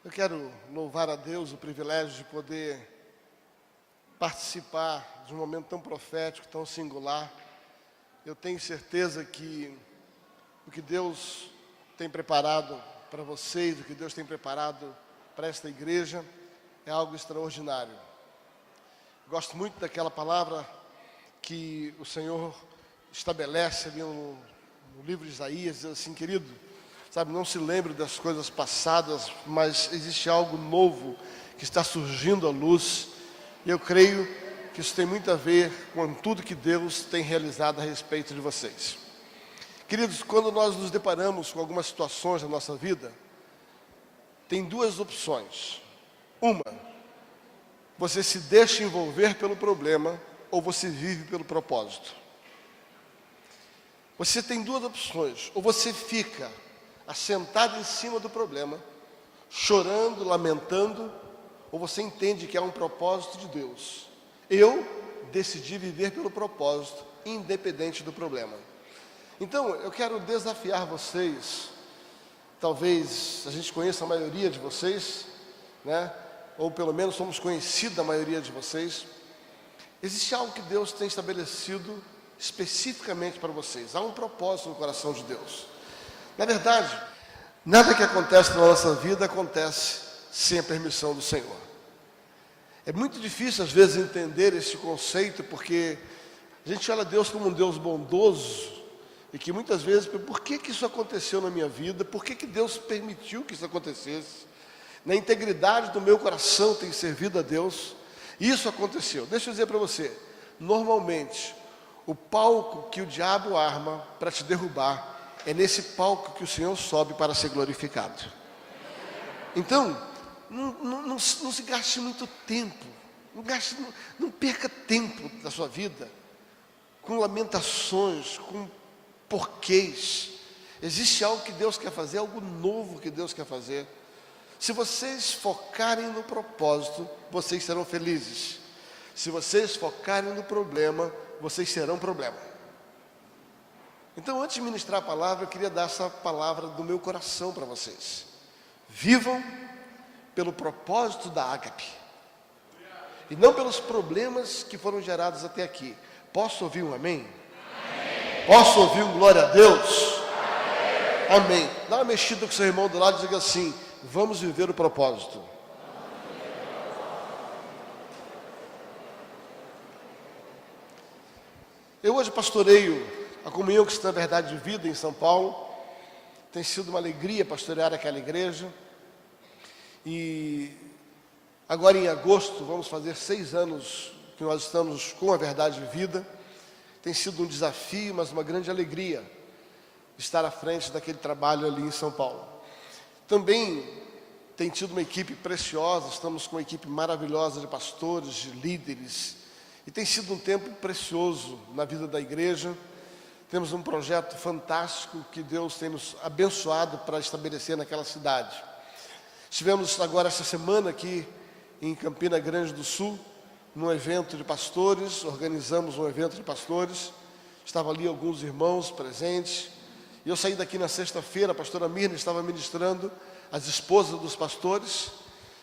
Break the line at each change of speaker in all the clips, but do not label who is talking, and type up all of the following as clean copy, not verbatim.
Eu quero louvar a Deus o privilégio de poder participar de um momento tão profético, tão singular. Eu tenho certeza que o que Deus tem preparado para vocês, o que Deus tem preparado para esta igreja, é algo extraordinário. Gosto muito daquela palavra que o Senhor estabelece ali no livro de Isaías, diz assim, querido, sabe, não se lembre das coisas passadas, mas existe algo novo que está surgindo à luz. E eu creio que isso tem muito a ver com tudo que Deus tem realizado a respeito de vocês. Queridos, quando nós nos deparamos com algumas situações na nossa vida, tem duas opções. Uma, você se deixa envolver pelo problema ou você vive pelo propósito. Você tem duas opções. Ou você fica assentado em cima do problema, chorando, lamentando, ou você entende que há um propósito de Deus. Eu decidi viver pelo propósito, independente do problema. Então, eu quero desafiar vocês, talvez a gente conheça a maioria de vocês, né? Ou pelo menos somos conhecidos da maioria de vocês. Existe algo que Deus tem estabelecido especificamente para vocês. Há um propósito no coração de Deus. Na verdade, nada que acontece na nossa vida acontece sem a permissão do Senhor. É muito difícil às vezes entender esse conceito, porque a gente olha Deus como um Deus bondoso, e que muitas vezes, por que isso aconteceu na minha vida? Por que Deus permitiu que isso acontecesse? Na integridade do meu coração tem servido a Deus, e isso aconteceu. Deixa eu dizer para você, normalmente, o palco que o diabo arma para te derrubar, é nesse palco que o Senhor sobe para ser glorificado. Então, não se gaste muito tempo, não perca tempo da sua vida com lamentações, com porquês. Existe algo que Deus quer fazer, algo novo que Deus quer fazer. Se vocês focarem no propósito, vocês serão felizes. Se vocês focarem no problema, vocês serão problema. Então, antes de ministrar a palavra, eu queria dar essa palavra do meu coração para vocês. Vivam pelo propósito da Ágape, e não pelos problemas que foram gerados até aqui. Posso ouvir um amém? Amém. Posso ouvir um glória a Deus? Amém. Dá uma mexida com o seu irmão do lado e diga assim, vamos viver o propósito. Eu hoje pastoreio a Comunhão Cristã Verdade de Vida em São Paulo. Tem sido uma alegria pastorear aquela igreja. E agora em agosto vamos fazer 6 anos que nós estamos com a Verdade de Vida. Tem sido um desafio, mas uma grande alegria estar à frente daquele trabalho ali em São Paulo. Também tem tido uma equipe preciosa, estamos com uma equipe maravilhosa de pastores, de líderes. E tem sido um tempo precioso na vida da igreja. Temos um projeto fantástico que Deus tem nos abençoado para estabelecer naquela cidade. Estivemos agora essa semana aqui em Campina Grande do Sul, num evento de pastores, organizamos um evento de pastores. Estavam ali alguns irmãos presentes. E eu saí daqui na sexta-feira, a pastora Mirna estava ministrando as esposas dos pastores.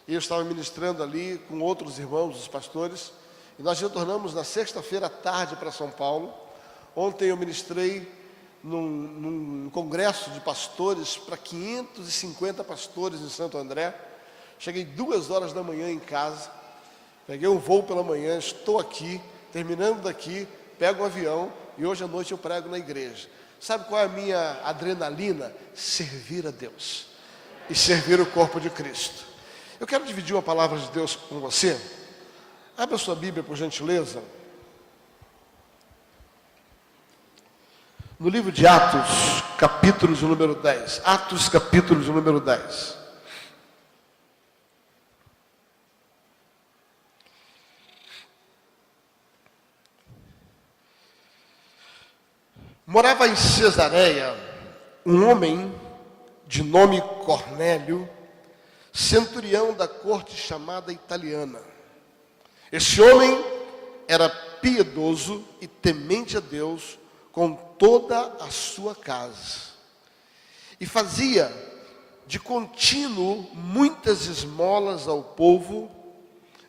E eu estava ministrando ali com outros irmãos, os pastores. E nós retornamos na sexta-feira à tarde para São Paulo. Ontem eu ministrei num congresso de pastores para 550 pastores em Santo André. Cheguei 2 horas da manhã em casa, peguei um voo pela manhã, estou aqui, terminando daqui, pego um avião e hoje à noite eu prego na igreja. Sabe qual é a minha adrenalina? Servir a Deus e servir o corpo de Cristo. Eu quero dividir uma palavra de Deus com você. Abra a sua Bíblia, por gentileza. No livro de Atos, capítulo de número 10. Atos, capítulo de número 10. Morava em Cesareia um homem de nome Cornélio, centurião da corte chamada italiana. Esse homem era piedoso e temente a Deus com toda a sua casa. E fazia de contínuo muitas esmolas ao povo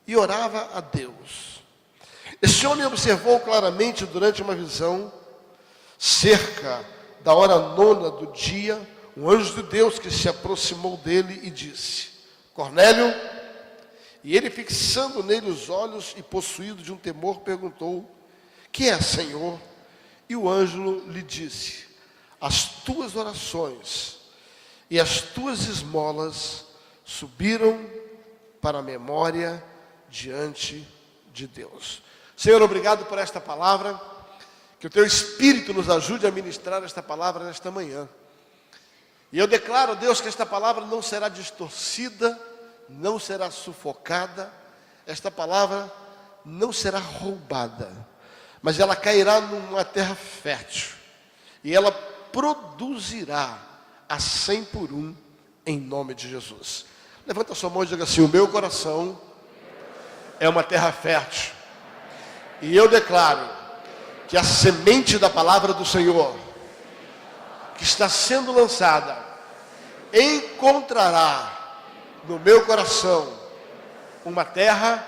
e orava a Deus. Esse homem observou claramente durante uma visão, cerca da hora 9ª do dia, um anjo de Deus que se aproximou dele e disse: Cornélio. E ele, fixando nele os olhos e possuído de um temor, perguntou: que é, Senhor? E o anjo lhe disse: as tuas orações e as tuas esmolas subiram para a memória diante de Deus. Senhor, obrigado por esta palavra. Que o teu Espírito nos ajude a ministrar esta palavra nesta manhã. E eu declaro, Deus, que esta palavra não será distorcida, não será sufocada, esta palavra não será roubada, mas ela cairá numa terra fértil, e ela produzirá a 100 por 1, em nome de Jesus. Levanta a sua mão e diga assim: o meu coração é uma terra fértil, e eu declaro que a semente da palavra do Senhor, que está sendo lançada, encontrará no meu coração uma terra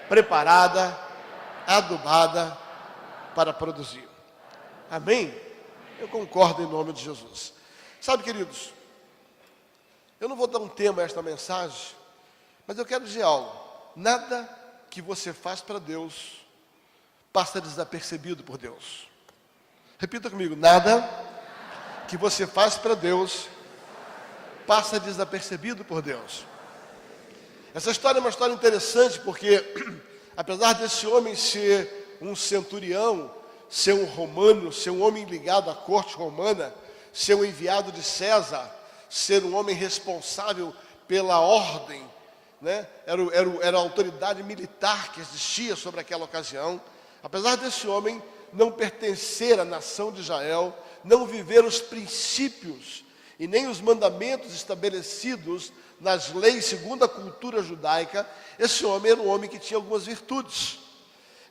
preparada, adubada para produzir. Amém? Eu concordo em nome de Jesus. Sabe, queridos, eu não vou dar um tema a esta mensagem, mas eu quero dizer algo. Nada que você faz para Deus passa desapercebido por Deus. Repita comigo: nada que você faz para Deus passa desapercebido por Deus. Essa história é uma história interessante porque, apesar desse homem ser um centurião, ser um romano, ser um homem ligado à corte romana, ser um enviado de César, ser um homem responsável pela ordem, né? Era a autoridade militar que existia sobre aquela ocasião. Apesar desse homem não pertencer à nação de Israel, não viver os princípios e nem os mandamentos estabelecidos nas leis segundo a cultura judaica, esse homem era um homem que tinha algumas virtudes.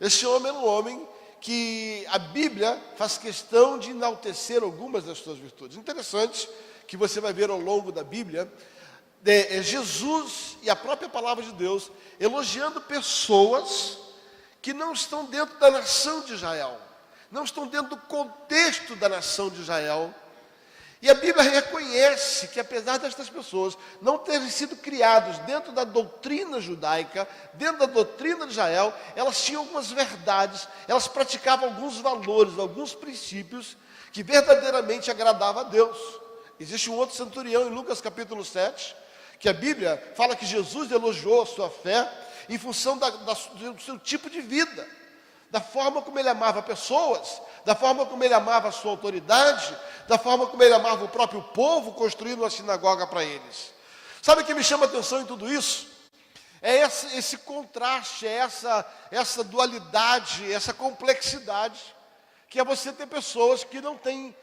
Esse homem era um homem que a Bíblia faz questão de enaltecer algumas das suas virtudes. Interessante que você vai ver ao longo da Bíblia, Jesus e a própria palavra de Deus elogiando pessoas que não estão dentro da nação de Israel, não estão dentro do contexto da nação de Israel. E a Bíblia reconhece que, apesar destas pessoas não terem sido criados dentro da doutrina judaica, dentro da doutrina de Israel, elas tinham algumas verdades, elas praticavam alguns valores, alguns princípios que verdadeiramente agradavam a Deus. Existe um outro centurião em Lucas capítulo 7, que a Bíblia fala que Jesus elogiou a sua fé em função do seu tipo de vida, da forma como ele amava pessoas, da forma como ele amava a sua autoridade, da forma como ele amava o próprio povo, construindo uma sinagoga para eles. Sabe o que me chama a atenção em tudo isso? É esse contraste, é essa dualidade, essa complexidade, que é você ter pessoas que não têm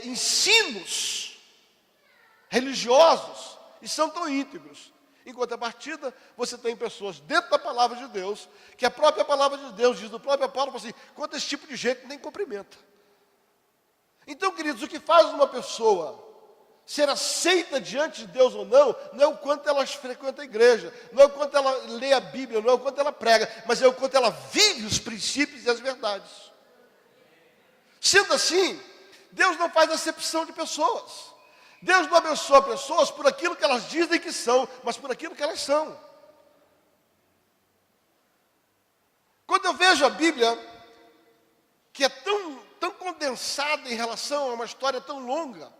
ensinos religiosos e são tão íntegros. Em contrapartida, você tem pessoas dentro da palavra de Deus, que a própria palavra de Deus diz, do próprio Paulo, assim, quanto esse tipo de gente nem cumprimenta. Então, queridos, o que faz uma pessoa ser aceita diante de Deus ou não é o quanto ela frequenta a igreja, não é o quanto ela lê a Bíblia, não é o quanto ela prega, mas é o quanto ela vive os princípios e as verdades. Sendo assim, Deus não faz acepção de pessoas. Deus não abençoa pessoas por aquilo que elas dizem que são, mas por aquilo que elas são. Quando eu vejo a Bíblia, que é tão condensada em relação a uma história tão longa,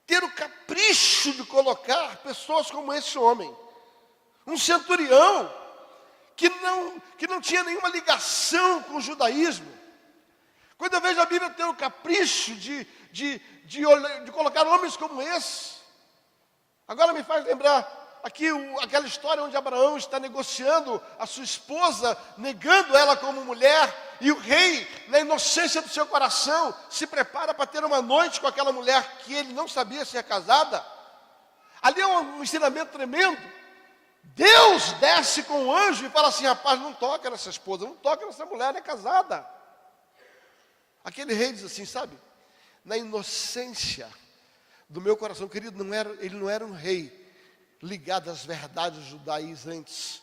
ter o capricho de colocar pessoas como esse homem, um centurião, que não tinha nenhuma ligação com o judaísmo. Quando eu vejo a Bíblia ter o capricho de colocar homens como esse, agora me faz lembrar aqui aquela história onde Abraão está negociando a sua esposa, negando ela como mulher, e o rei, na inocência do seu coração, se prepara para ter uma noite com aquela mulher que ele não sabia se é casada. Ali é um ensinamento tremendo. Deus desce com o anjo e fala assim: rapaz, não toca nessa esposa, não toca nessa mulher, ela é casada. Aquele rei diz assim, sabe, na inocência do meu coração, querido, ele não era um rei ligado às verdades judaizantes.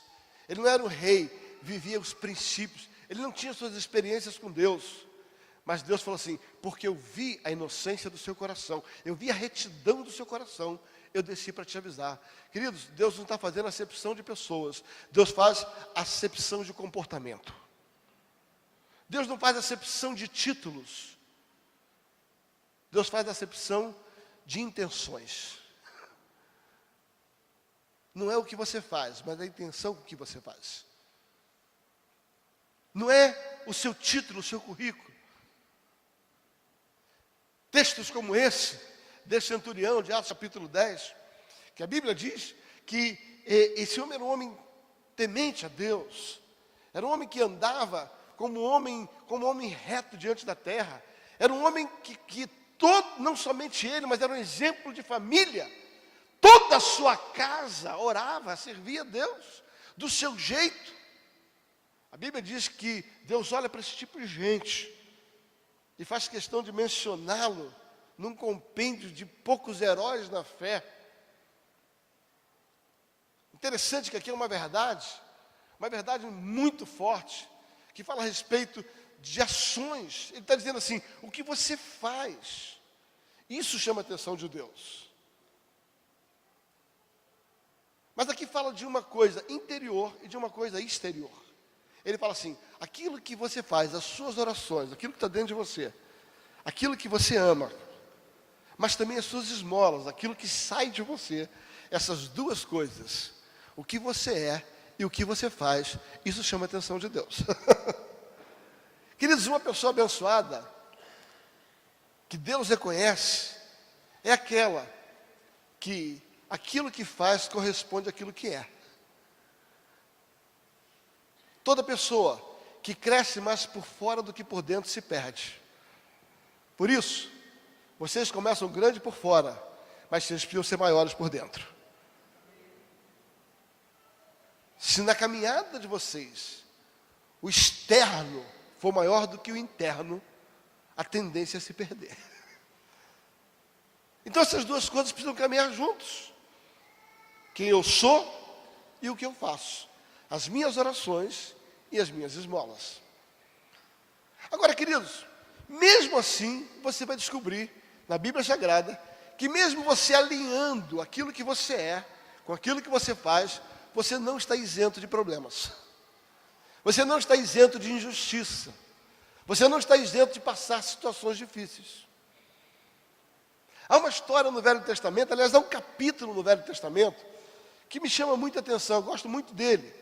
Ele não era um rei, vivia os princípios. Ele não tinha suas experiências com Deus. Mas Deus falou assim, porque eu vi a inocência do seu coração, eu vi a retidão do seu coração, eu desci para te avisar. Queridos, Deus não está fazendo acepção de pessoas, Deus faz acepção de comportamento. Deus não faz acepção de títulos, Deus faz acepção de intenções. Não é o que você faz, mas a intenção com que você faz. Não é o seu título, o seu currículo. Textos como esse, desse centurião de Atos capítulo 10, que a Bíblia diz que esse homem era um homem temente a Deus, era um homem que andava como um homem reto diante da terra, era um homem que todo, não somente ele, mas era um exemplo de família, toda a sua casa orava, servia a Deus, do seu jeito. A Bíblia diz que Deus olha para esse tipo de gente, e faz questão de mencioná-lo num compêndio de poucos heróis na fé. Interessante que aqui é uma verdade muito forte, que fala a respeito de ações. Ele está dizendo assim, o que você faz, isso chama a atenção de Deus. Mas aqui fala de uma coisa interior e de uma coisa exterior. Ele fala assim, aquilo que você faz, as suas orações, aquilo que está dentro de você, aquilo que você ama, mas também as suas esmolas, aquilo que sai de você, essas duas coisas, o que você é e o que você faz, isso chama a atenção de Deus. Queridos, uma pessoa abençoada, que Deus reconhece, é aquela que aquilo que faz corresponde àquilo que é. Toda pessoa que cresce mais por fora do que por dentro se perde. Por isso, vocês começam grande por fora, mas vocês precisam ser maiores por dentro. Se na caminhada de vocês, o externo for maior do que o interno, a tendência é se perder. Então essas duas coisas precisam caminhar juntos. Quem eu sou e o que eu faço. As minhas orações e as minhas esmolas. Agora, queridos, mesmo assim, você vai descobrir na Bíblia Sagrada que mesmo você alinhando aquilo que você é com aquilo que você faz, você não está isento de problemas. Você não está isento de injustiça. Você não está isento de passar situações difíceis. Há uma história no Velho Testamento, aliás, há um capítulo no Velho Testamento que me chama muita atenção, eu gosto muito dele.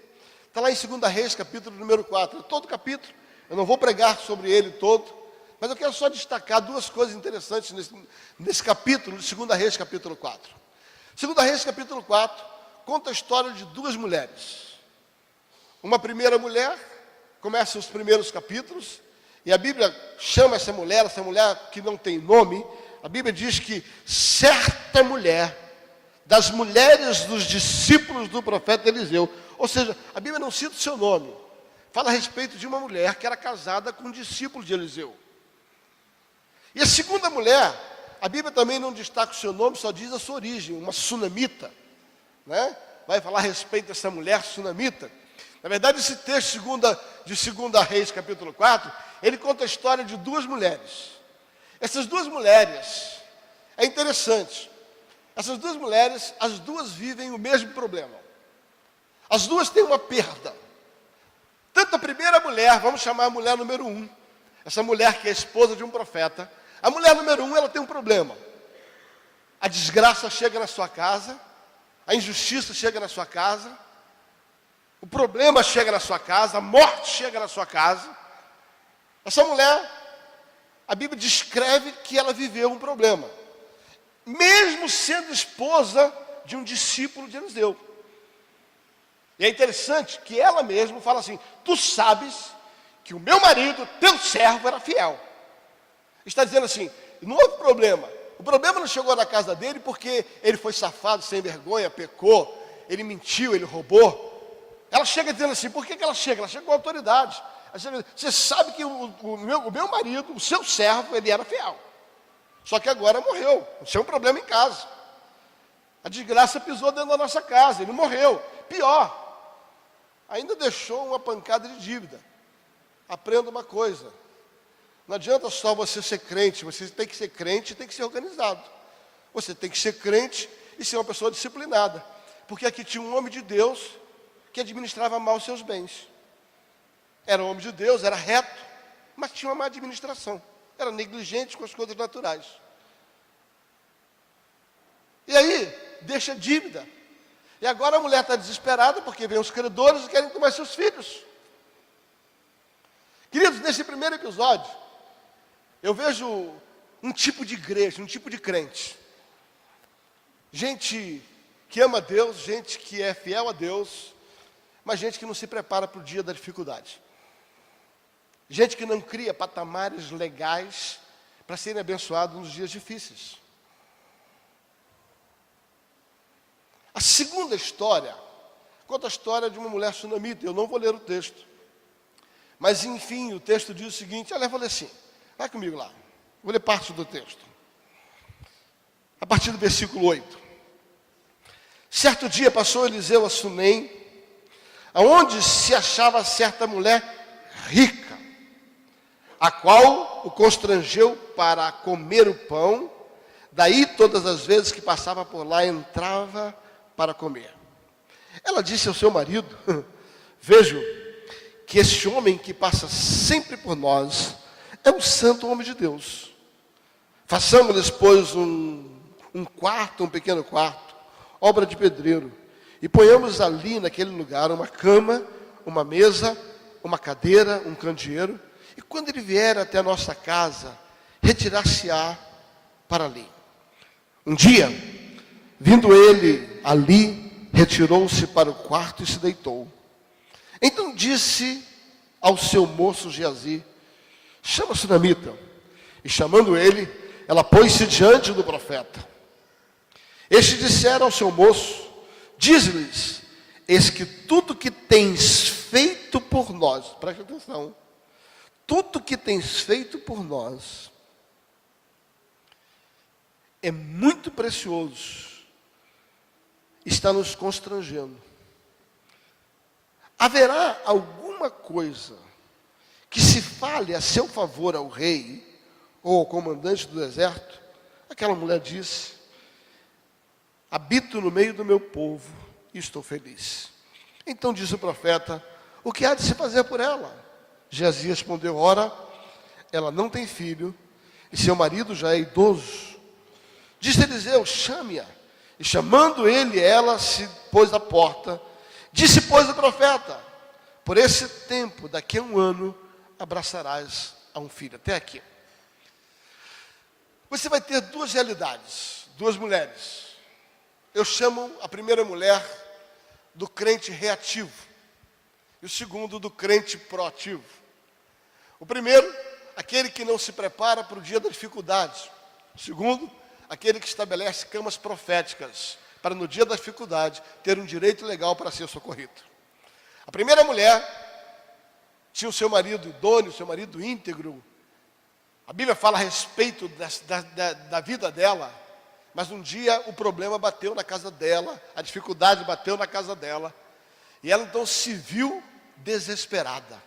Está lá em 2 Reis, capítulo número 4. Todo o capítulo, eu não vou pregar sobre ele todo, mas eu quero só destacar duas coisas interessantes nesse capítulo de 2 Reis, capítulo 4. 2 Reis, capítulo 4, conta a história de duas mulheres. Uma primeira mulher, começa os primeiros capítulos, e a Bíblia chama essa mulher que não tem nome, a Bíblia diz que certa mulher, das mulheres dos discípulos do profeta Eliseu, ou seja, a Bíblia não cita o seu nome, fala a respeito de uma mulher que era casada com um discípulo de Eliseu. E a segunda mulher, a Bíblia também não destaca o seu nome, só diz a sua origem, uma sunamita, né? Vai falar a respeito dessa mulher sunamita. Na verdade, esse texto de 2 Reis, capítulo 4, ele conta a história de duas mulheres. Essas duas mulheres, é interessante, essas duas mulheres, as duas vivem o mesmo problema. As duas têm uma perda. Tanto a primeira mulher, vamos chamar a mulher número 1, essa mulher que é esposa de um profeta, a mulher número 1, ela tem um problema. A desgraça chega na sua casa, a injustiça chega na sua casa, o problema chega na sua casa, a morte chega na sua casa. Essa mulher, a Bíblia descreve que ela viveu um problema, mesmo sendo esposa de um discípulo de Eliseu. E é interessante que ela mesma fala assim, tu sabes que o meu marido, teu servo, era fiel. Está dizendo assim, não houve problema. O problema não chegou na casa dele porque ele foi safado, sem vergonha, pecou, ele mentiu, ele roubou. Ela chega dizendo assim, por que ela chega? Ela chega com autoridade. Ela chega, você sabe que o meu marido, o seu servo, ele era fiel. Só que agora morreu. Tinha um problema em casa. A desgraça pisou dentro da nossa casa, ele morreu. Pior, ainda deixou uma pancada de dívida. Aprenda uma coisa. Não adianta só você ser crente, você tem que ser crente e tem que ser organizado. Você tem que ser crente e ser uma pessoa disciplinada. Porque aqui tinha um homem de Deus que administrava mal os seus bens. Era um homem de Deus, era reto, mas tinha uma má administração. Era negligente com as coisas naturais. E aí, deixa dívida. E agora a mulher está desesperada porque vem os credores e querem tomar seus filhos. Queridos, nesse primeiro episódio, eu vejo um tipo de igreja, um tipo de crente. Gente que ama Deus, gente que é fiel a Deus, mas gente que não se prepara para o dia da dificuldade. Gente que não cria patamares legais para serem abençoados nos dias difíceis. A segunda história conta a história de uma mulher sunamita. Eu não vou ler o texto. Mas, enfim, o texto diz o seguinte. Ela falou assim, vai comigo lá. Vou ler parte do texto. A partir do versículo 8. Certo dia passou Eliseu a Sunem, aonde se achava certa mulher rica, a qual o constrangeu para comer o pão. Daí, todas as vezes que passava por lá, entrava para comer. Ela disse ao seu marido, vejo que este homem que passa sempre por nós é um santo homem de Deus. Façamos-lhes, pois, um quarto, um pequeno quarto, obra de pedreiro, e ponhamos ali naquele lugar uma cama, uma mesa, uma cadeira, um candeeiro, e quando ele vier até a nossa casa, retirar-se-á para ali. Um dia, vindo ele ali, retirou-se para o quarto e se deitou. Então disse ao seu moço Geazi, chama a sunamita. E chamando ele, ela pôs-se diante do profeta. Este disseram ao seu moço, diz-lhes, eis que tudo que tens feito por nós, preste atenção, tudo que tens feito por nós é muito precioso, está nos constrangendo. Haverá alguma coisa que se fale a seu favor ao rei ou ao comandante do exército? Aquela mulher disse, habito no meio do meu povo e estou feliz. Então disse o profeta, o que há de se fazer por ela? Geazi respondeu, ora, ela não tem filho e seu marido já é idoso. Disse Eliseu, chame-a. E chamando ele, ela se pôs à porta. Disse, pois, o profeta, por esse tempo, daqui a um ano, abraçarás a um filho. Até aqui. Você vai ter duas realidades, duas mulheres. Eu chamo a primeira mulher do crente reativo. E o segundo do crente proativo. O primeiro, aquele que não se prepara para o dia da dificuldade. O segundo, aquele que estabelece camas proféticas para no dia da dificuldade ter um direito legal para ser socorrido. A primeira mulher tinha o seu marido idôneo, o seu marido íntegro. A Bíblia fala a respeito da vida dela, mas um dia o problema bateu na casa dela, a dificuldade bateu na casa dela, e ela então se viu desesperada.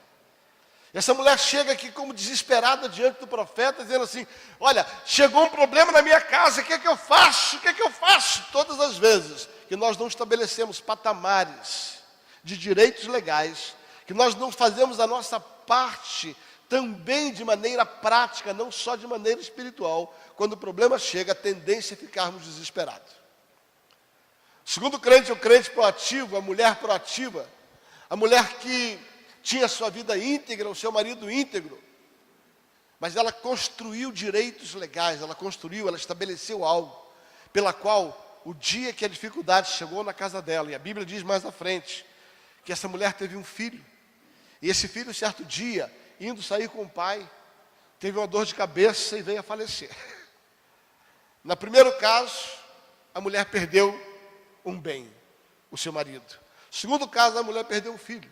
Essa mulher chega aqui como desesperada diante do profeta, dizendo assim, olha, chegou um problema na minha casa, o que é que eu faço? O que é que eu faço? Todas as vezes que nós não estabelecemos patamares de direitos legais, que nós não fazemos a nossa parte também de maneira prática, não só de maneira espiritual, quando o problema chega, a tendência é ficarmos desesperados. O segundo crente é o crente proativo, a mulher proativa, a mulher que tinha sua vida íntegra, o seu marido íntegro, mas ela construiu direitos legais, ela estabeleceu algo, pela qual o dia que a dificuldade chegou na casa dela, e a Bíblia diz mais à frente, que essa mulher teve um filho, e esse filho, certo dia, indo sair com o pai, teve uma dor de cabeça e veio a falecer. No primeiro caso, a mulher perdeu um bem, o seu marido. No segundo caso, a mulher perdeu um filho.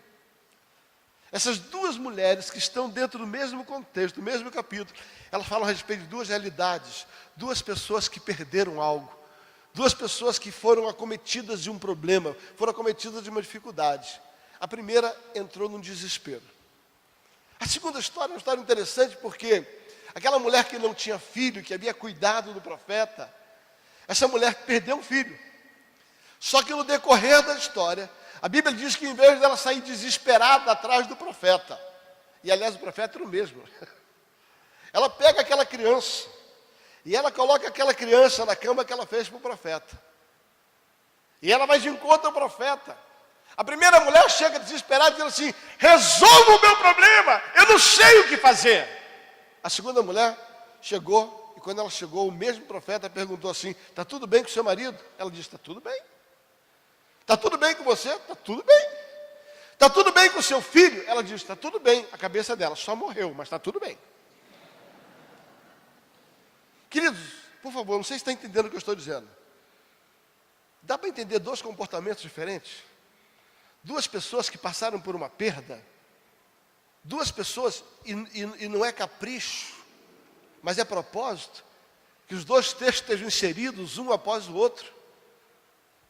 Essas duas mulheres que estão dentro do mesmo contexto, do mesmo capítulo, elas falam a respeito de duas realidades, duas pessoas que perderam algo, duas pessoas que foram acometidas de um problema, foram acometidas de uma dificuldade. A primeira entrou num desespero. A segunda história é uma história interessante porque aquela mulher que não tinha filho, que havia cuidado do profeta, essa mulher perdeu um filho. Só que no decorrer da história, a Bíblia diz que em vez dela sair desesperada atrás do profeta, e aliás o profeta era o mesmo, ela pega aquela criança, e ela coloca aquela criança na cama que ela fez para o profeta. E ela vai de encontro ao profeta. A primeira mulher chega desesperada e diz assim: resolva o meu problema, eu não sei o que fazer. A segunda mulher chegou, e quando ela chegou, o mesmo profeta perguntou assim: está tudo bem com o seu marido? Ela disse: está tudo bem. Está tudo bem com você? Está tudo bem. Está tudo bem com o seu filho? Ela disse: está tudo bem. A cabeça dela só morreu, mas está tudo bem. Queridos, por favor, não sei se está entendendo o que eu estou dizendo. Dá para entender dois comportamentos diferentes? Duas pessoas que passaram por uma perda, duas pessoas, e não é capricho, mas é propósito, que os dois textos estejam inseridos um após o outro.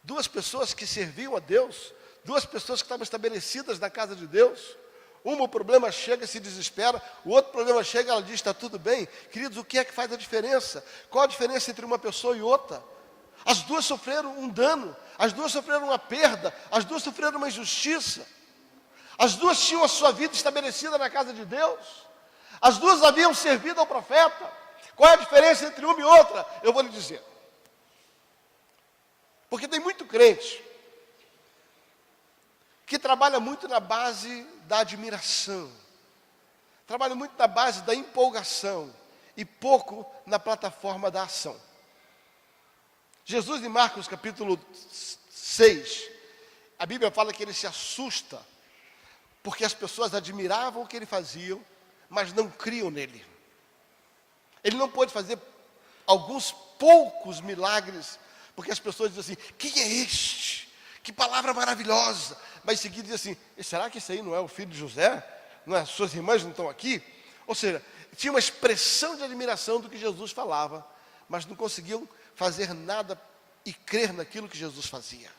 Duas pessoas que serviam a Deus, duas pessoas que estavam estabelecidas na casa de Deus. Uma, o problema chega e se desespera, o outro problema chega e ela diz: está tudo bem. Queridos, o que é que faz a diferença? Qual a diferença entre uma pessoa e outra? As duas sofreram um dano, as duas sofreram uma perda, as duas sofreram uma injustiça. As duas tinham a sua vida estabelecida na casa de Deus. As duas haviam servido ao profeta. Qual é a diferença entre uma e outra? Eu vou lhe dizer. Porque tem muito crente que trabalha muito na base da admiração, trabalha muito na base da empolgação e pouco na plataforma da ação. Jesus, em Marcos capítulo 6, a Bíblia fala que ele se assusta porque as pessoas admiravam o que ele fazia, mas não criam nele. Ele não pôde fazer alguns poucos milagres, porque as pessoas dizem assim: quem é este? Que palavra maravilhosa! Mas em seguida diz assim: será que esse aí não é o filho de José? Não é? Suas irmãs não estão aqui? Ou seja, tinha uma expressão de admiração do que Jesus falava, mas não conseguiam fazer nada e crer naquilo que Jesus fazia.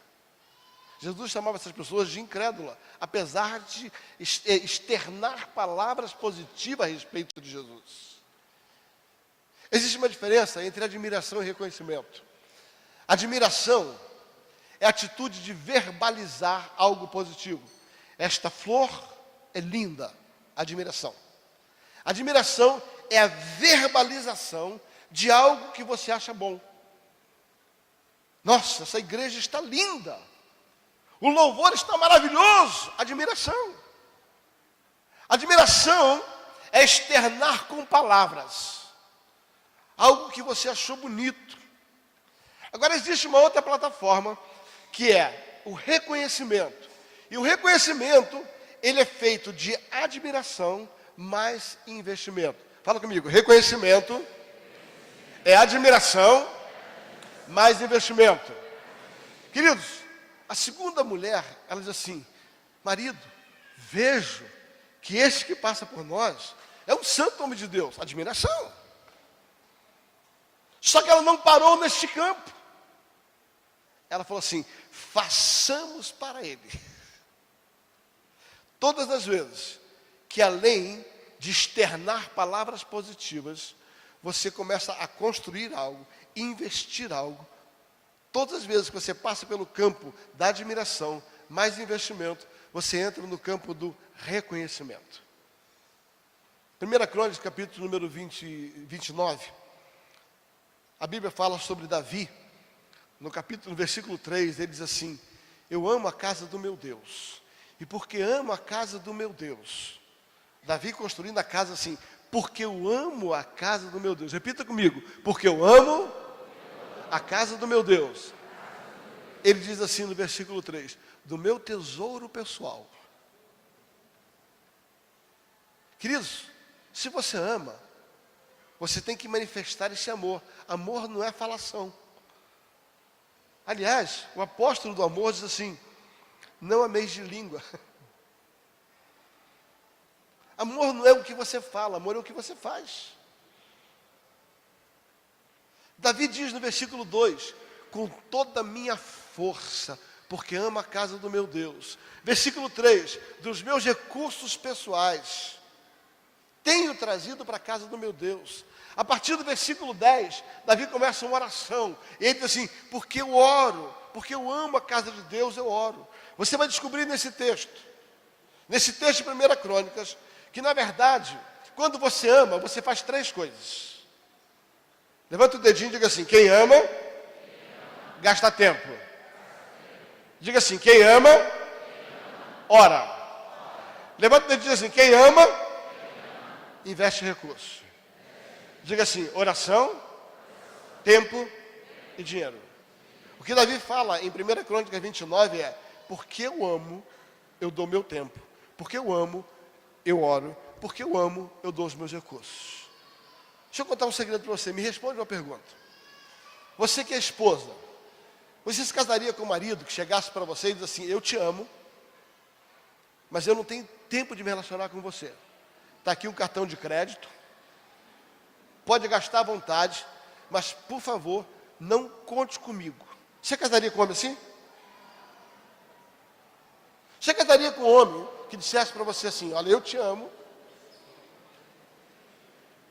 Jesus chamava essas pessoas de incrédula, apesar de externar palavras positivas a respeito de Jesus. Existe uma diferença entre admiração e reconhecimento. Admiração é a atitude de verbalizar algo positivo. Esta flor é linda. Admiração. Admiração é a verbalização de algo que você acha bom. Nossa, essa igreja está linda. O louvor está maravilhoso. Admiração. Admiração é externar com palavras algo que você achou bonito. Agora existe uma outra plataforma, que é o reconhecimento. E o reconhecimento, ele é feito de admiração mais investimento. Fala comigo: reconhecimento é admiração mais investimento. Queridos, a segunda mulher, ela diz assim: marido, vejo que esse que passa por nós é um santo homem de Deus. Admiração. Só que ela não parou neste campo. Ela falou assim: façamos para ele. Todas as vezes que, além de externar palavras positivas, você começa a construir algo, investir algo, todas as vezes que você passa pelo campo da admiração, mais investimento, você entra no campo do reconhecimento. 1 Crônicas, capítulo número 29, a Bíblia fala sobre Davi. No versículo 3, ele diz assim: eu amo a casa do meu Deus. E porque amo a casa do meu Deus, Davi construindo a casa assim: porque eu amo a casa do meu Deus. Repita comigo: porque eu amo a casa do meu Deus. Ele diz assim no versículo 3: do meu tesouro pessoal. Queridos, se você ama, você tem que manifestar esse amor. Amor não é falação. Aliás, o apóstolo do amor diz assim: não ameis de língua. Amor não é o que você fala, amor é o que você faz. Davi diz no versículo 2, com toda a minha força, porque amo a casa do meu Deus. Versículo 3, dos meus recursos pessoais, tenho trazido para a casa do meu Deus. A partir do versículo 10, Davi começa uma oração. E ele diz assim, porque eu oro, porque eu amo a casa de Deus, eu oro. Você vai descobrir nesse texto de 1 Crônicas, que na verdade, quando você ama, você faz 3 coisas. Levanta o dedinho e diga assim, quem ama, gasta tempo. Diga assim, quem ama, ora. Levanta o dedinho e diga assim, quem ama, investe recursos. Diga assim, oração, tempo e dinheiro. O que Davi fala em 1 Crônicas 29 é, porque eu amo, eu dou meu tempo. Porque eu amo, eu oro. Porque eu amo, eu dou os meus recursos. Deixa eu contar um segredo para você. Me responde uma pergunta. Você que é esposa, você se casaria com um marido que chegasse para você e diz assim, eu te amo, mas eu não tenho tempo de me relacionar com você. Está aqui um cartão de crédito, pode gastar à vontade, mas por favor, não conte comigo. Você casaria com um homem assim? Você casaria com um homem que dissesse para você assim, olha, eu te amo,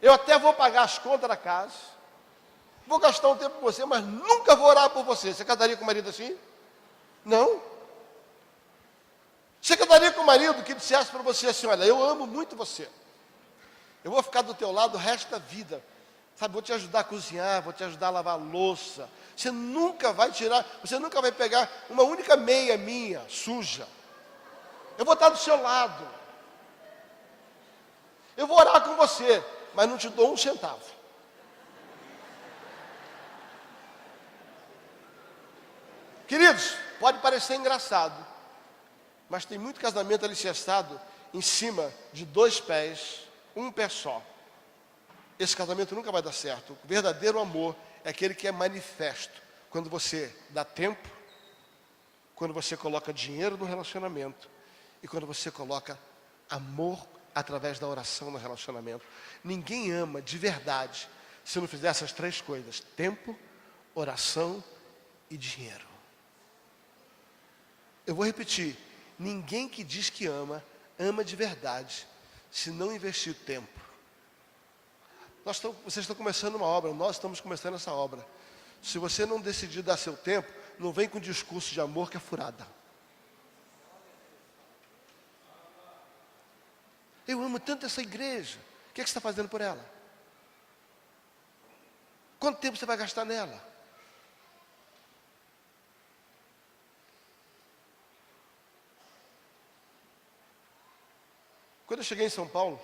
eu até vou pagar as contas da casa, vou gastar um tempo com você, mas nunca vou orar por você. Você casaria com um marido assim? Não. Você casaria com um marido que dissesse para você assim, olha, eu amo muito você, eu vou ficar do teu lado o resto da vida, sabe, vou te ajudar a cozinhar, vou te ajudar a lavar a louça, você nunca vai pegar uma única meia minha, suja, eu vou estar do seu lado, eu vou orar com você, mas não te dou um centavo. Queridos, pode parecer engraçado, mas tem muito casamento alicerçado em cima de 2 pés, um pé só. Esse casamento nunca vai dar certo. O verdadeiro amor é aquele que é manifesto quando você dá tempo, quando você coloca dinheiro no relacionamento e quando você coloca amor através da oração no relacionamento. Ninguém ama de verdade se não fizer essas 3 coisas: tempo, oração e dinheiro. Eu vou repetir, ninguém que diz que ama, ama de verdade se não investir tempo. Vocês estão começando uma obra, nós estamos começando essa obra. Se você não decidir dar seu tempo, não vem com discurso de amor que é furada. Eu amo tanto essa igreja. O que é que você está fazendo por ela? Quanto tempo você vai gastar nela? Quando eu cheguei em São Paulo,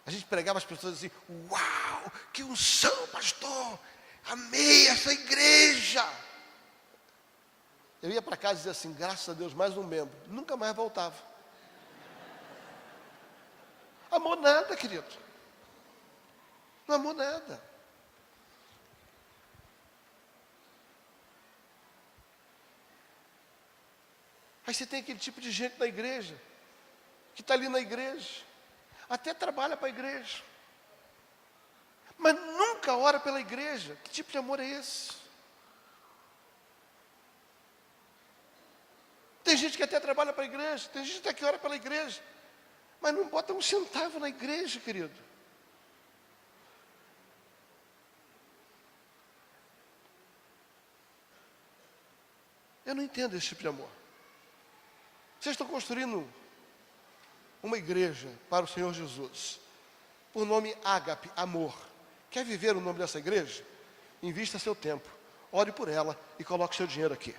a gente pregava as pessoas assim, uau, que unção, pastor, amei essa igreja. Eu ia para casa e dizia assim, graças a Deus, mais um membro. Nunca mais voltava. Amou nada, querido. Não amou nada. Aí você tem aquele tipo de gente na igreja, que está ali na igreja, até trabalha para a igreja, mas nunca ora pela igreja. Que tipo de amor é esse? Tem gente que até trabalha para a igreja, tem gente até que ora pela igreja, mas não bota um centavo na igreja, querido. Eu não entendo esse tipo de amor. Vocês estão construindo uma igreja para o Senhor Jesus, por nome Ágape, amor. Quer viver o nome dessa igreja? Invista seu tempo, ore por ela e coloque seu dinheiro aqui.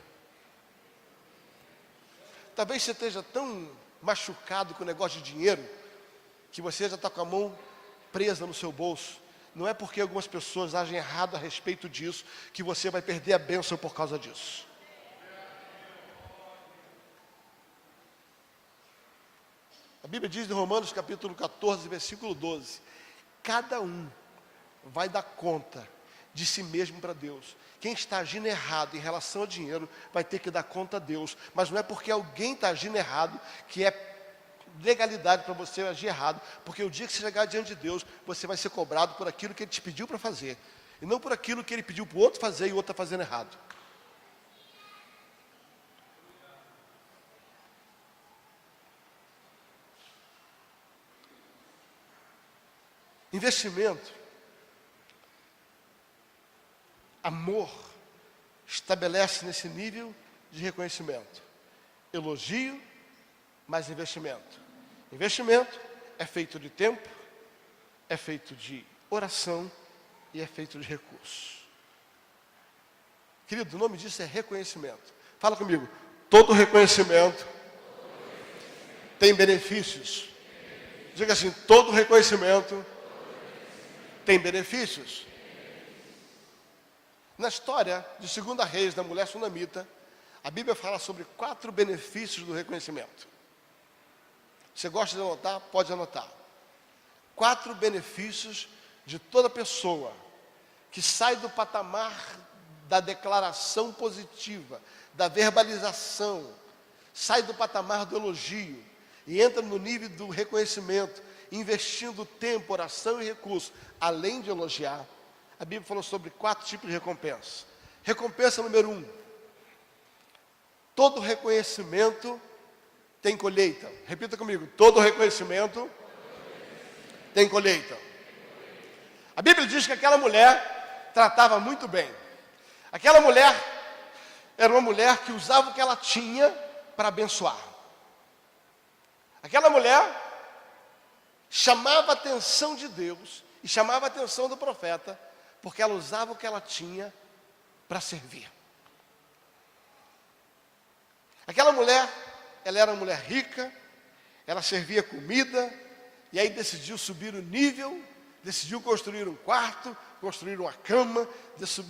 Talvez você esteja tão machucado com o negócio de dinheiro, que você já está com a mão presa no seu bolso. Não é porque algumas pessoas agem errado a respeito disso, que você vai perder a bênção por causa disso. A Bíblia diz em Romanos capítulo 14, versículo 12, cada um vai dar conta de si mesmo para Deus. Quem está agindo errado em relação ao dinheiro vai ter que dar conta a Deus, mas não é porque alguém está agindo errado que é legalidade para você agir errado, porque o dia que você chegar diante de Deus, você vai ser cobrado por aquilo que Ele te pediu para fazer, e não por aquilo que Ele pediu para o outro fazer e o outro está fazendo errado. Investimento, amor, estabelece nesse nível de reconhecimento. Elogio, mais investimento. Investimento é feito de tempo, é feito de oração e é feito de recursos. Querido, o nome disso é reconhecimento. Fala comigo. Todo reconhecimento tem benefícios. Diga assim, todo reconhecimento tem benefícios. Na história de 2 Reis, da mulher sunamita, a Bíblia fala sobre 4 benefícios do reconhecimento. Você gosta de anotar? Pode anotar. 4 benefícios de toda pessoa que sai do patamar da declaração positiva, da verbalização, sai do patamar do elogio e entra no nível do reconhecimento, investindo tempo, oração e recurso, além de elogiar. A Bíblia falou sobre 4 tipos de recompensa. Recompensa número 1. Todo reconhecimento tem colheita. Repita comigo. Todo reconhecimento tem colheita. A Bíblia diz que aquela mulher tratava muito bem. Aquela mulher era uma mulher que usava o que ela tinha para abençoar. Aquela mulher chamava a atenção de Deus e chamava a atenção do profeta, porque ela usava o que ela tinha para servir. Aquela mulher, ela era uma mulher rica, ela servia comida, e aí decidiu subir o nível, decidiu construir um quarto, construir uma cama,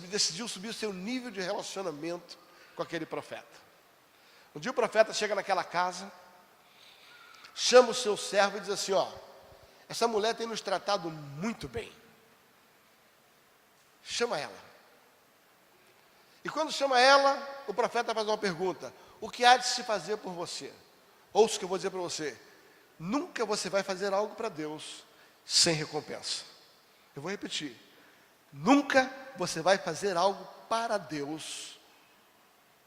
decidiu subir o seu nível de relacionamento com aquele profeta. Um dia o profeta chega naquela casa, chama o seu servo e diz assim, ó, essa mulher tem nos tratado muito bem. Chama ela. E quando chama ela, o profeta faz uma pergunta, o que há de se fazer por você? Ouça o que eu vou dizer para você. Nunca você vai fazer algo para Deus sem recompensa. Eu vou repetir. Nunca você vai fazer algo para Deus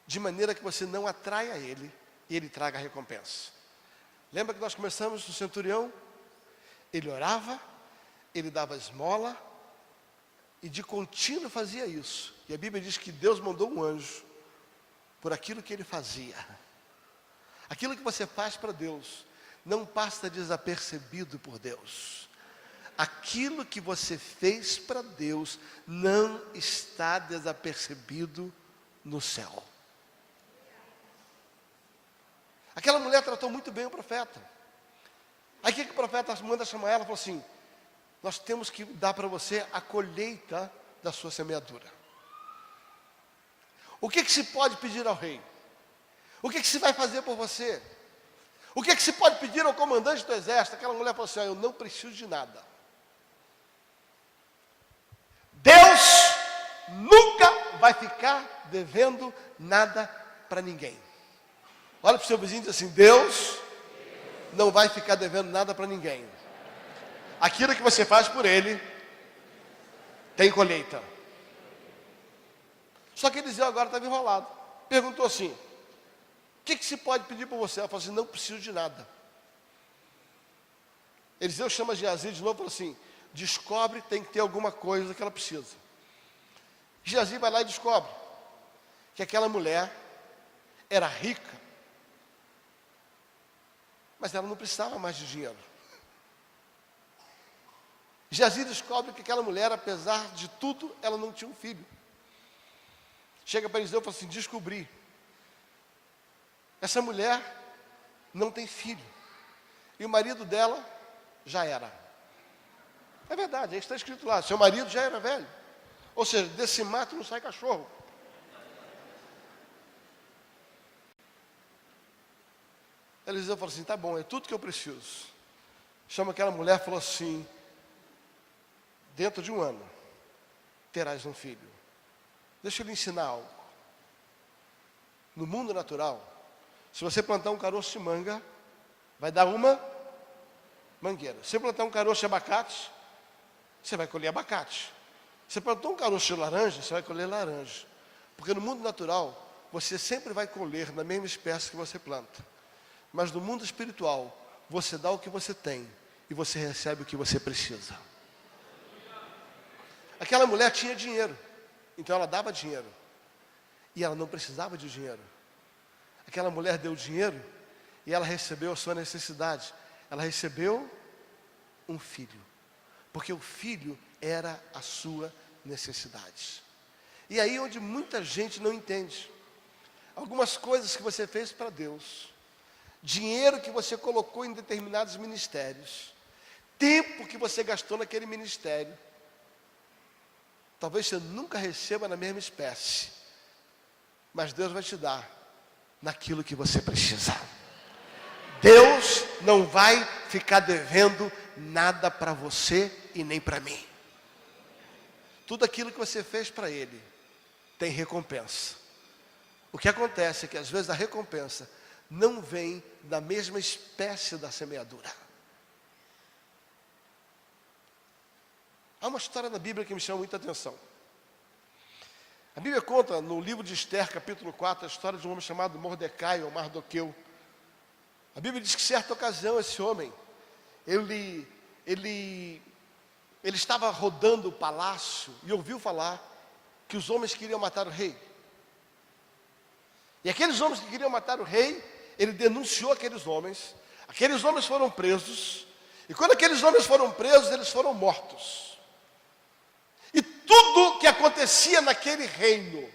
de maneira que você não atraia Ele e Ele traga a recompensa. Lembra que nós começamos no centurião? Ele orava, ele dava esmola e de contínuo fazia isso. E a Bíblia diz que Deus mandou um anjo por aquilo que ele fazia. Aquilo que você faz para Deus não passa desapercebido por Deus. Aquilo que você fez para Deus não está desapercebido no céu. Aquela mulher tratou muito bem o profeta. Aí o que o profeta manda chamar ela? Falou assim, nós temos que dar para você a colheita da sua semeadura. O que se pode pedir ao rei? O que se vai fazer por você? O que se pode pedir ao comandante do exército? Aquela mulher falou assim, eu não preciso de nada. Deus nunca vai ficar devendo nada para ninguém. Olha para o seu vizinho e diz assim, Deus não vai ficar devendo nada para ninguém. Aquilo que você faz por ele, tem colheita. Só que Eliseu agora estava enrolado. Perguntou assim, o que se pode pedir por você? Ela falou assim, não preciso de nada. Eliseu chama Geazi de novo e falou assim, descobre, tem que ter alguma coisa que ela precisa. Geazi vai lá e descobre que aquela mulher era rica, mas ela não precisava mais de dinheiro. Geazi descobre que aquela mulher, apesar de tudo, ela não tinha um filho. Chega para Eliseu e fala assim, descobri. Essa mulher não tem filho. E o marido dela já era. É verdade, aí está escrito lá, seu marido já era velho. Ou seja, desse mato não sai cachorro. Eliseu falou assim, tá bom, é tudo que eu preciso. Chama aquela mulher e falou assim, dentro de 1 ano, terás um filho. Deixa eu lhe ensinar algo. No mundo natural, se você plantar um caroço de manga, vai dar uma mangueira. Se plantar um caroço de abacate, você vai colher abacate. Se plantou um caroço de laranja, você vai colher laranja. Porque no mundo natural, você sempre vai colher na mesma espécie que você planta. Mas no mundo espiritual, você dá o que você tem e você recebe o que você precisa. Aquela mulher tinha dinheiro, então ela dava dinheiro. E ela não precisava de dinheiro. Aquela mulher deu dinheiro e ela recebeu a sua necessidade. Ela recebeu um filho, porque o filho era a sua necessidade. E aí onde muita gente não entende. Algumas coisas que você fez para Deus, dinheiro que você colocou em determinados ministérios, tempo que você gastou naquele ministério, talvez você nunca receba na mesma espécie, mas Deus vai te dar naquilo que você precisa. Deus não vai ficar devendo nada para você e nem para mim. Tudo aquilo que você fez para Ele tem recompensa. O que acontece é que às vezes a recompensa não vem da mesma espécie da semeadura. Há uma história na Bíblia que me chama muita atenção. A Bíblia conta no livro de Esther, capítulo 4, a história de um homem chamado Mordecai, ou Mardoqueu. A Bíblia diz que certa ocasião esse homem, ele estava rodando o palácio e ouviu falar que os homens queriam matar o rei. E aqueles homens que queriam matar o rei, ele denunciou aqueles homens foram presos, e quando aqueles homens foram presos, eles foram mortos. E tudo que acontecia naquele reino,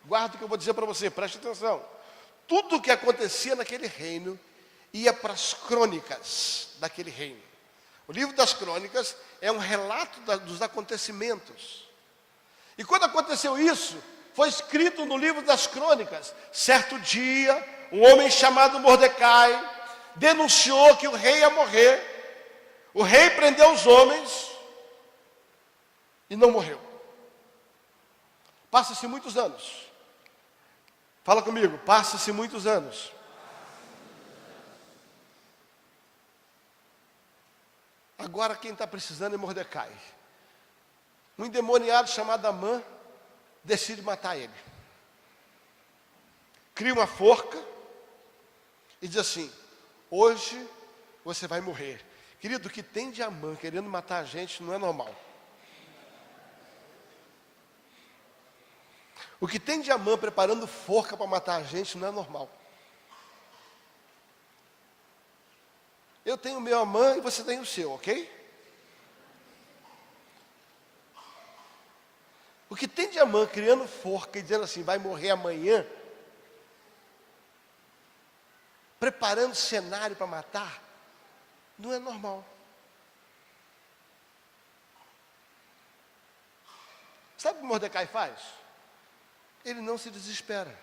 guarda o que eu vou dizer para você, preste atenção, tudo que acontecia naquele reino, ia para as crônicas daquele reino. O livro das crônicas é um relato dos acontecimentos. E quando aconteceu isso, foi escrito no livro das crônicas. Certo dia, um homem chamado Mordecai denunciou que o rei ia morrer. O rei prendeu os homens e não morreu. Passa-se muitos anos. Fala comigo, passa-se muitos anos. Agora quem está precisando é Mordecai. Um endemoniado chamado Amã decide matar ele. Cria uma forca e diz assim: hoje você vai morrer. Querido, o que tem de Amã querendo matar a gente não é normal. O que tem de Amã preparando forca para matar a gente não é normal. Eu tenho o meu Amã e você tem o seu, ok? O que tem de Amã criando forca e dizendo assim, vai morrer amanhã, preparando cenário para matar, não é normal. Sabe o que Mordecai faz? Ele não se desespera.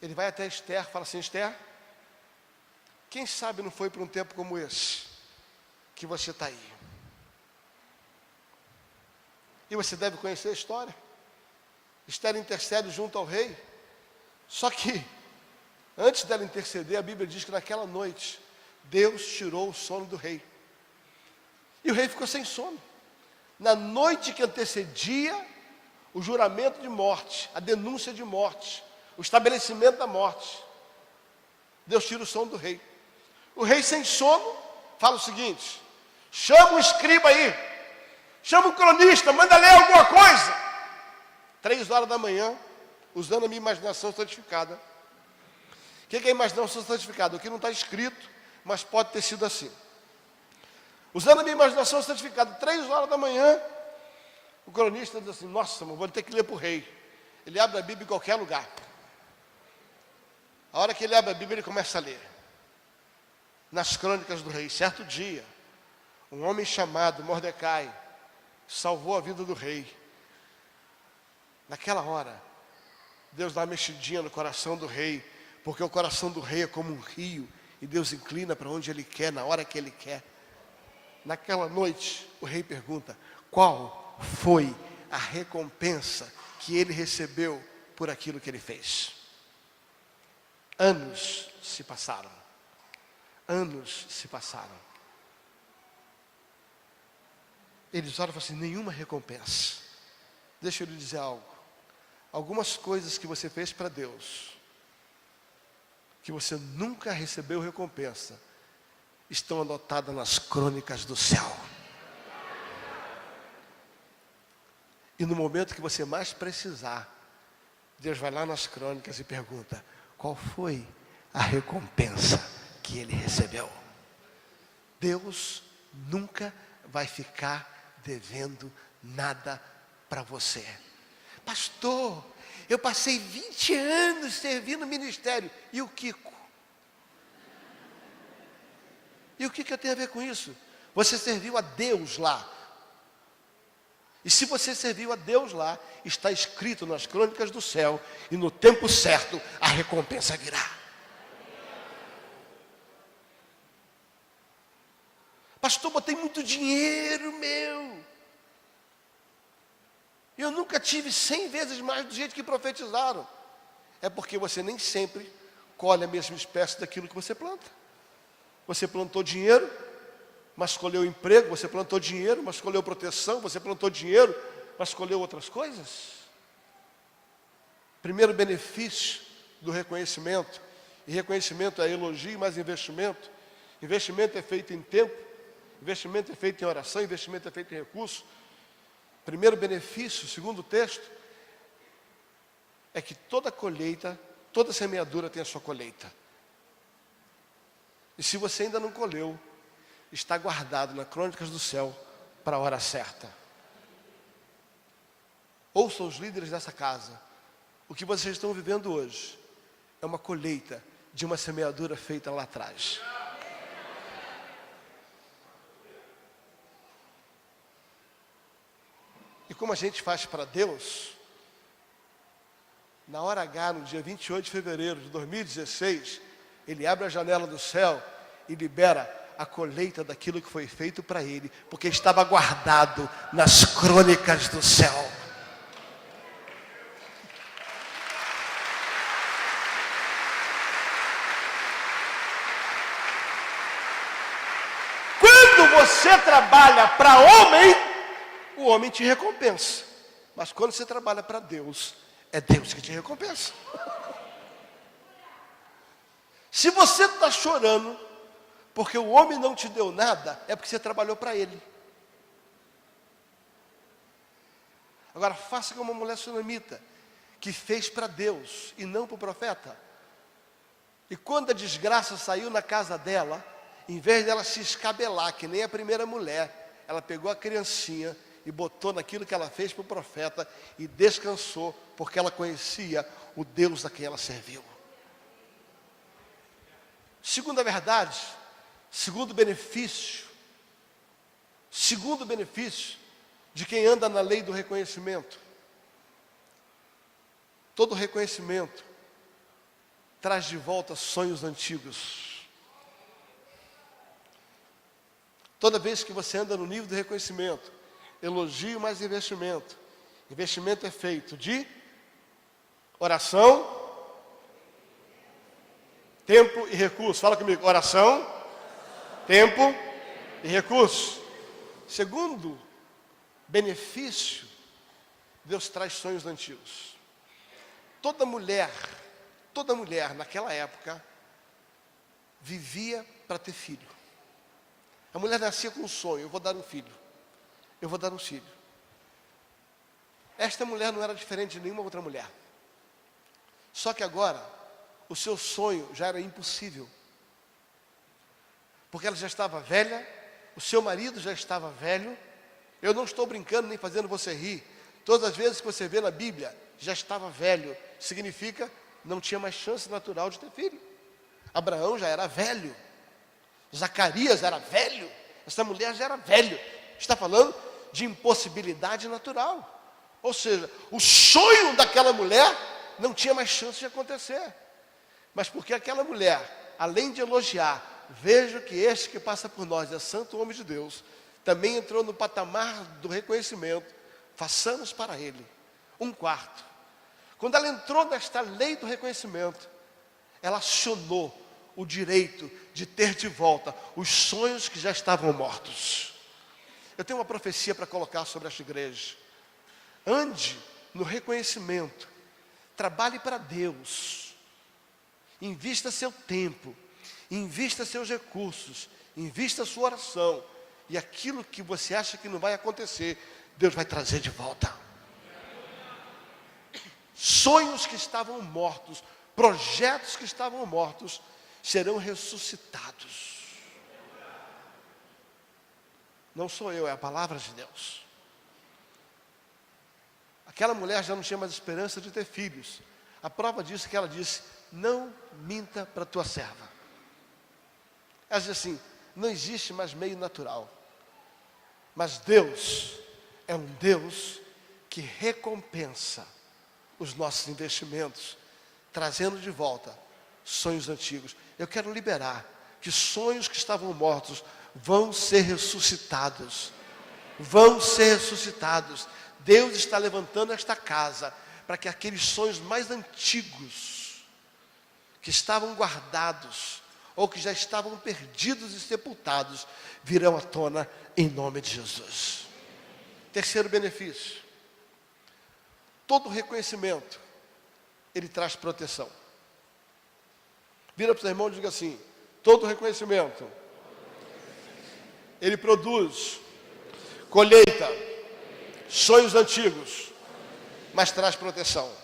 Ele vai até Esther, fala assim, Esther, quem sabe não foi para um tempo como esse que você está aí? E você deve conhecer a história. Esther intercede junto ao rei. Só que, antes dela interceder, a Bíblia diz que naquela noite, Deus tirou o sono do rei. E o rei ficou sem sono. Na noite que antecedia o juramento de morte, a denúncia de morte, o estabelecimento da morte, Deus tira o sono do rei. O rei sem sono fala o seguinte: chama o escriba aí, chama o cronista, manda ler alguma coisa. 3 horas da manhã, usando a minha imaginação santificada. O que é a imaginação santificada? O que não está escrito, mas pode ter sido assim. Usando a minha imaginação santificada, 3 horas da manhã, o cronista diz assim, nossa, mas vou ter que ler para o rei. Ele abre a Bíblia em qualquer lugar. A hora que ele abre a Bíblia, ele começa a ler. Nas crônicas do rei, certo dia, um homem chamado Mordecai salvou a vida do rei. Naquela hora, Deus dá uma mexidinha no coração do rei, porque o coração do rei é como um rio, e Deus inclina para onde Ele quer, na hora que Ele quer. Naquela noite, o rei pergunta, qual foi a recompensa que ele recebeu por aquilo que ele fez? Anos se passaram. Anos se passaram. Eles olham e falam assim, nenhuma recompensa. Deixa eu lhe dizer algo. Algumas coisas que você fez para Deus, que você nunca recebeu recompensa, estão anotadas nas crônicas do céu. E no momento que você mais precisar, Deus vai lá nas crônicas e pergunta, qual foi a recompensa que ele recebeu? Deus nunca vai ficar devendo nada para você. Pastor, eu passei 20 anos servindo no ministério. E o Kiko? E o que eu tenho a ver com isso? Você serviu a Deus lá. E se você serviu a Deus lá, está escrito nas crônicas do céu, e no tempo certo, a recompensa virá. Pastor, botei muito dinheiro meu. Eu nunca tive 100 vezes mais do jeito que profetizaram. É porque você nem sempre colhe a mesma espécie daquilo que você planta. Você plantou dinheiro, mas colheu emprego. Você plantou dinheiro, mas colheu proteção. Você plantou dinheiro, mas colheu outras coisas. Primeiro benefício do reconhecimento. E reconhecimento é elogio, mas investimento. Investimento é feito em tempo. Investimento é feito em oração. Investimento é feito em recurso. Primeiro benefício, segundo o texto, é que toda colheita, toda semeadura tem a sua colheita. E se você ainda não colheu, está guardado nas crônicas do céu para a hora certa. Ouça os líderes dessa casa. O que vocês estão vivendo hoje é uma colheita de uma semeadura feita lá atrás. E como a gente faz para Deus, na hora H, no dia 28 de fevereiro de 2016, Ele abre a janela do céu e libera a colheita daquilo que foi feito para Ele, porque estava guardado nas crônicas do céu. Quando você trabalha para homem, o homem te recompensa. Mas quando você trabalha para Deus, é Deus que te recompensa. Se você está chorando porque o homem não te deu nada, é porque você trabalhou para ele. Agora, faça como uma mulher sunamita, que fez para Deus e não para o profeta. E quando a desgraça saiu na casa dela, em vez dela se escabelar, que nem a primeira mulher, ela pegou a criancinha e botou naquilo que ela fez para o profeta e descansou, porque ela conhecia o Deus a quem ela serviu. Segunda verdade, segundo benefício de quem anda na lei do reconhecimento. Todo reconhecimento traz de volta sonhos antigos. Toda vez que você anda no nível do reconhecimento, elogio mais investimento. Investimento é feito de oração, tempo e recurso. Fala comigo, oração, tempo e recurso. Segundo benefício, Deus traz sonhos antigos. Toda mulher naquela época vivia para ter filho. A mulher nascia com um sonho, eu vou dar um filho. Eu vou dar um filho. Esta mulher não era diferente de nenhuma outra mulher. Só que agora, o seu sonho já era impossível. Porque ela já estava velha, o seu marido já estava velho. Eu não estou brincando nem fazendo você rir. Todas as vezes que você vê na Bíblia, já estava velho. Significa, não tinha mais chance natural de ter filho. Abraão já era velho. Zacarias era velho. Essa mulher já era velho. Está falando de impossibilidade natural. Ou seja, o sonho daquela mulher não tinha mais chance de acontecer. Mas porque aquela mulher, além de elogiar, vejo que este que passa por nós é santo homem de Deus, também entrou no patamar do reconhecimento, façamos para ele um quarto. Quando ela entrou nesta lei do reconhecimento, ela acionou o direito de ter de volta os sonhos que já estavam mortos. Eu tenho uma profecia para colocar sobre esta igreja. Ande no reconhecimento, trabalhe para Deus, invista seu tempo, invista seus recursos, invista sua oração, e aquilo que você acha que não vai acontecer, Deus vai trazer de volta. Sonhos que estavam mortos, projetos que estavam mortos, serão ressuscitados. Não sou eu, é a palavra de Deus. Aquela mulher já não tinha mais esperança de ter filhos. A prova disso é que ela disse: não minta para a tua serva. Ela diz assim: não existe mais meio natural. Mas Deus é um Deus que recompensa os nossos investimentos, trazendo de volta sonhos antigos. Eu quero liberar que sonhos que estavam mortos vão ser ressuscitados. Vão ser ressuscitados. Deus está levantando esta casa para que aqueles sonhos mais antigos, que estavam guardados, ou que já estavam perdidos e sepultados, virão à tona em nome de Jesus. Terceiro benefício: todo reconhecimento, ele traz proteção. Vira para o seu irmão e diga assim: todo reconhecimento, ele produz colheita, sonhos antigos, mas traz proteção.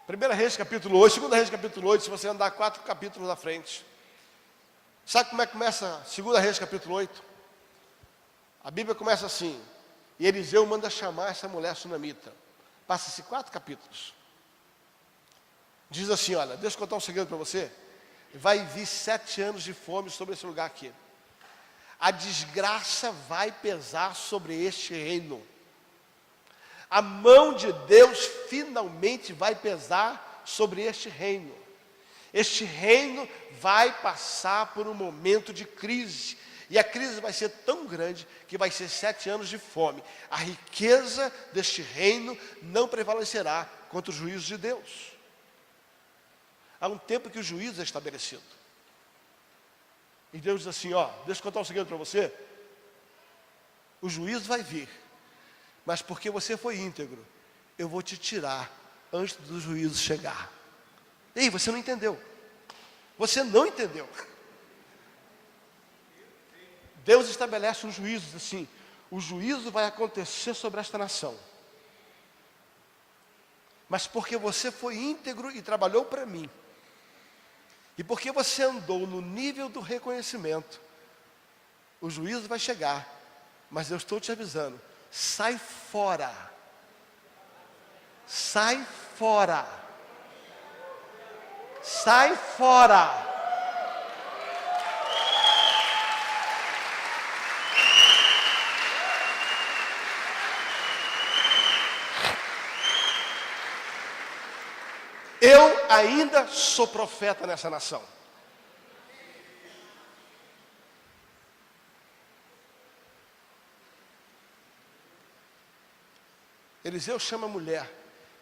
1 Reis capítulo 8, 2 Reis capítulo 8, se você andar 4 capítulos à frente. Sabe como é que começa 2 Reis capítulo 8? A Bíblia começa assim: e Eliseu manda chamar essa mulher sunamita. Passa-se 4 capítulos. Diz assim: olha, deixa eu contar um segredo para você. Vai vir 7 anos de fome sobre esse lugar aqui. A desgraça vai pesar sobre este reino. A mão de Deus finalmente vai pesar sobre este reino. Este reino vai passar por um momento de crise. E a crise vai ser tão grande que vai ser 7 anos de fome. A riqueza deste reino não prevalecerá contra os juízos de Deus. Há um tempo que o juízo é estabelecido. E Deus diz assim: ó, deixa eu contar um segredo para você. O juízo vai vir, mas porque você foi íntegro, eu vou te tirar antes do juízo chegar. Ei, você não entendeu. Você não entendeu. Deus estabelece um juízo assim: o juízo vai acontecer sobre esta nação. Mas porque você foi íntegro e trabalhou para mim, e porque você andou no nível do reconhecimento, o juízo vai chegar. Mas eu estou te avisando: sai fora. Sai fora. Sai fora. Eu ainda sou profeta nessa nação. Eliseu chama a mulher.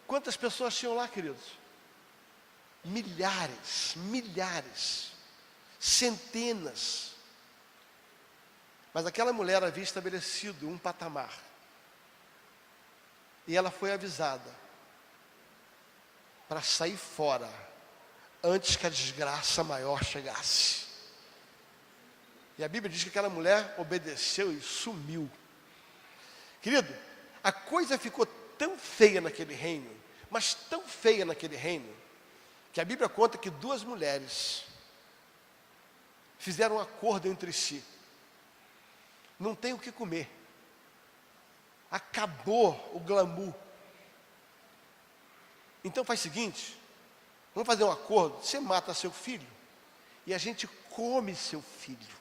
Quantas pessoas tinham lá, queridos? Milhares, milhares, centenas. Mas aquela mulher havia estabelecido um patamar. E ela foi avisada para sair fora antes que a desgraça maior chegasse. E a Bíblia diz que aquela mulher obedeceu e sumiu. Querido, a coisa ficou tão feia naquele reino, mas tão feia naquele reino, que a Bíblia conta que 2 mulheres fizeram um acordo entre si. Não tem o que comer. Acabou o glamour. Então faz o seguinte: vamos fazer um acordo. Você mata seu filho e a gente come seu filho.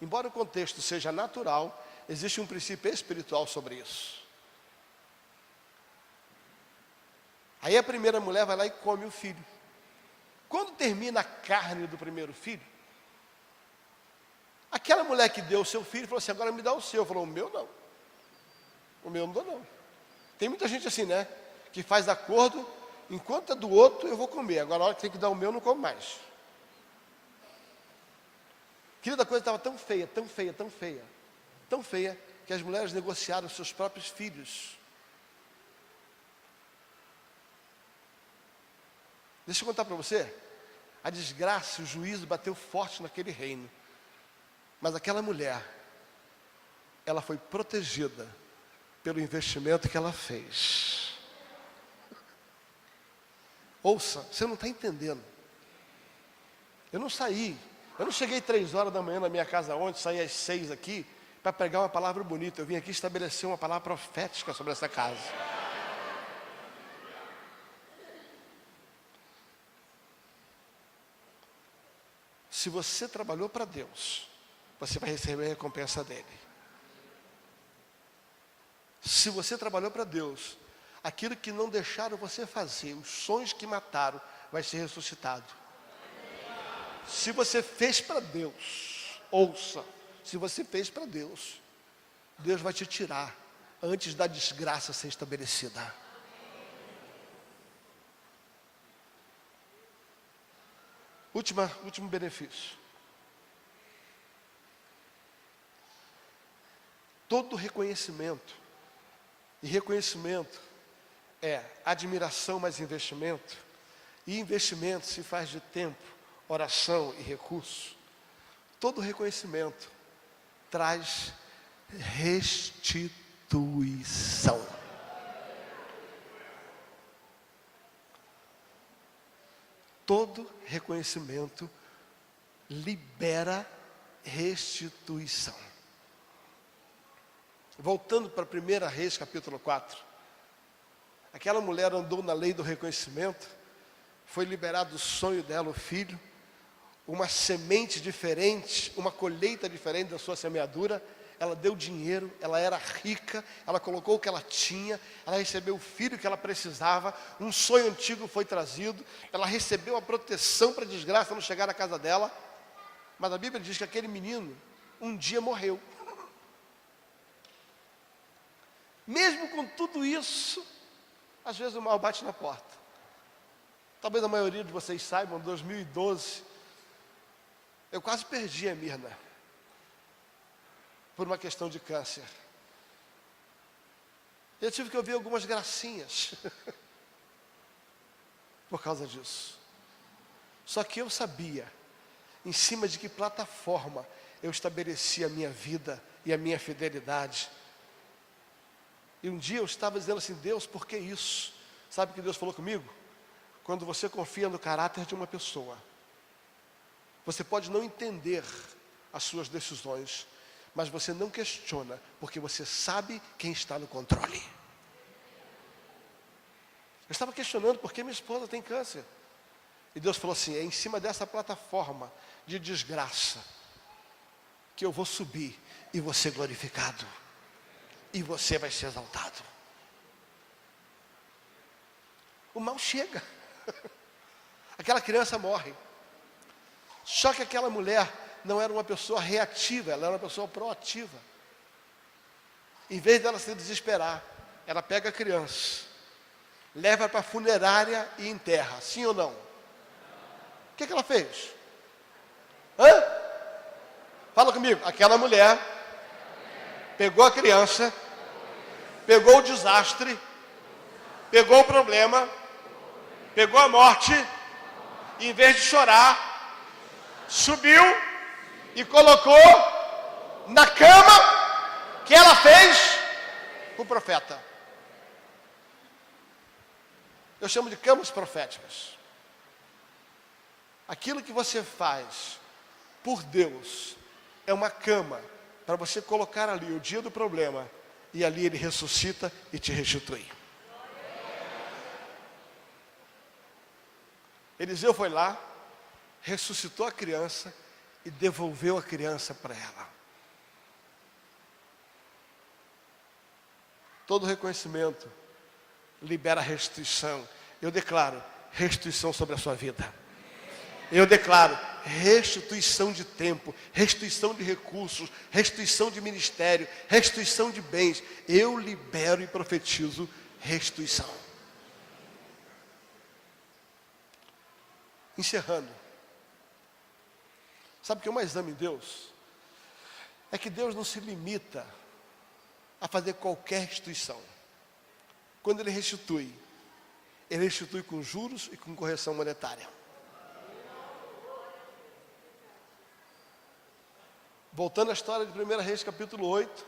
Embora o contexto seja natural, existe um princípio espiritual sobre isso. Aí a primeira mulher vai lá e come o filho. Quando termina a carne do primeiro filho, aquela mulher que deu o seu filho falou assim: agora me dá o seu. Falou: o meu não. O meu não dou não. Tem muita gente assim, né? que faz acordo, enquanto é do outro eu vou comer, agora a hora que tem que dar o meu eu não como mais. Querida, a coisa estava tão feia, tão feia, tão feia, tão feia, que as mulheres negociaram seus próprios filhos. Deixa eu contar para você, a desgraça, o juízo bateu forte naquele reino. Mas aquela mulher, ela foi protegida pelo investimento que ela fez. Ouça, você não está entendendo. Eu não cheguei 3 horas da manhã na minha casa ontem, saí às 6 aqui, para pregar uma palavra bonita. Eu vim aqui estabelecer uma palavra profética sobre essa casa. Se você trabalhou para Deus, você vai receber a recompensa dele. Se você trabalhou para Deus, aquilo que não deixaram você fazer, os sonhos que mataram, vai ser ressuscitado. Se você fez para Deus, ouça, se você fez para Deus, Deus vai te tirar antes da desgraça ser estabelecida. Último benefício. Todo reconhecimento, e reconhecimento é admiração mais investimento, e investimento se faz de tempo, oração e recurso. Todo reconhecimento traz restituição. Todo reconhecimento libera restituição. Voltando para 1 Reis, capítulo 4. Aquela mulher andou na lei do reconhecimento, foi liberado o sonho dela, o filho, uma semente diferente, uma colheita diferente da sua semeadura. Ela deu dinheiro, ela era rica, ela colocou o que ela tinha, ela recebeu o filho que ela precisava, um sonho antigo foi trazido, ela recebeu a proteção para a desgraça não chegar na casa dela. Mas a Bíblia diz que aquele menino um dia morreu. Mesmo com tudo isso, às vezes o mal bate na porta. Talvez a maioria de vocês saibam, em 2012, eu quase perdi a Mirna por uma questão de câncer. Eu tive que ouvir algumas gracinhas por causa disso. Só que eu sabia em cima de que plataforma eu estabeleci a minha vida e a minha fidelidade. E um dia eu estava dizendo assim: Deus, por que isso? Sabe o que Deus falou comigo? Quando você confia no caráter de uma pessoa, você pode não entender as suas decisões, mas você não questiona, porque você sabe quem está no controle. Eu estava questionando porque minha esposa tem câncer. E Deus falou assim: é em cima dessa plataforma de desgraça que eu vou subir e vou ser glorificado. E você vai ser exaltado. O mal chega. Aquela criança morre. Só que aquela mulher não era uma pessoa reativa, ela era uma pessoa proativa. Em vez dela se desesperar, ela pega a criança, leva para a funerária e enterra. Sim ou não? O que ela fez? Fala comigo. Aquela mulher pegou a criança, pegou o desastre, pegou o problema, pegou a morte, e em vez de chorar, subiu e colocou na cama que ela fez o profeta. Eu chamo de camas proféticas. Aquilo que você faz por Deus é uma cama para você colocar ali o dia do problema, e ali ele ressuscita e te restitui. Eliseu foi lá, ressuscitou a criança e devolveu a criança para ela. Todo reconhecimento libera restituição. Eu declaro restituição sobre a sua vida. Eu declaro restituição de tempo, restituição de recursos, restituição de ministério, restituição de bens. Eu libero e profetizo restituição. Encerrando. Sabe o que eu mais amo em Deus? É que Deus não se limita a fazer qualquer restituição. Quando Ele restitui com juros e com correção monetária. Voltando à história de 1 Reis, capítulo 8,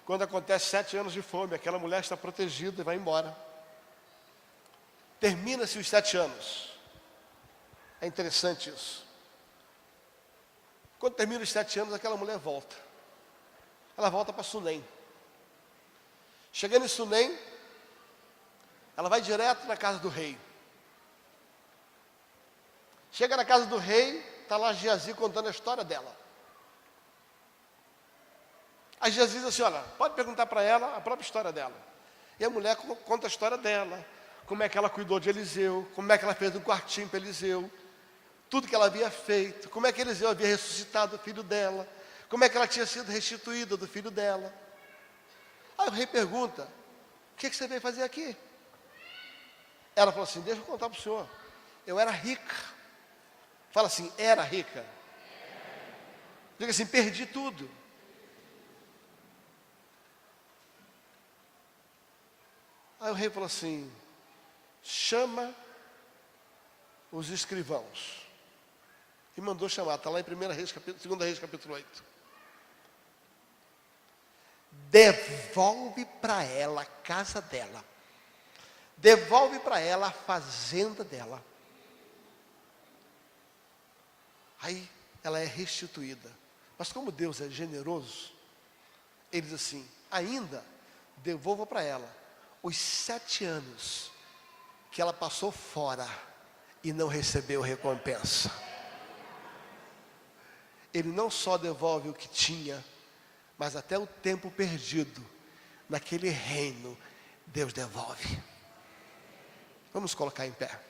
quando acontece 7 anos de fome, aquela mulher está protegida e vai embora. Termina-se os 7 anos. É interessante isso. Quando termina os 7 anos, aquela mulher volta. Ela volta para Sunem. Chegando em Sunem, ela vai direto na casa do rei. Chega na casa do rei, está lá Geazi contando a história dela. Aí Geazi diz assim, olha, pode perguntar para ela a própria história dela. E a mulher conta a história dela, como é que ela cuidou de Eliseu, como é que ela fez um quartinho para Eliseu, tudo que ela havia feito, como é que Eliseu havia ressuscitado o filho dela, como é que ela tinha sido restituída do filho dela. Aí o rei pergunta, o que você veio fazer aqui? Ela falou assim, deixa eu contar para o senhor, eu era rica. Fala assim, era rica. Diga assim, perdi tudo. Aí o rei falou assim, chama os escrivãos. E mandou chamar, está lá em 2 Reis, capítulo 8. Devolve para ela a casa dela. Devolve para ela a fazenda dela. Aí ela é restituída. Mas como Deus é generoso, Ele diz assim, ainda devolva para ela os 7 anos que ela passou fora e não recebeu recompensa. Ele não só devolve o que tinha, mas até o tempo perdido naquele reino, Deus devolve. Vamos colocar em pé.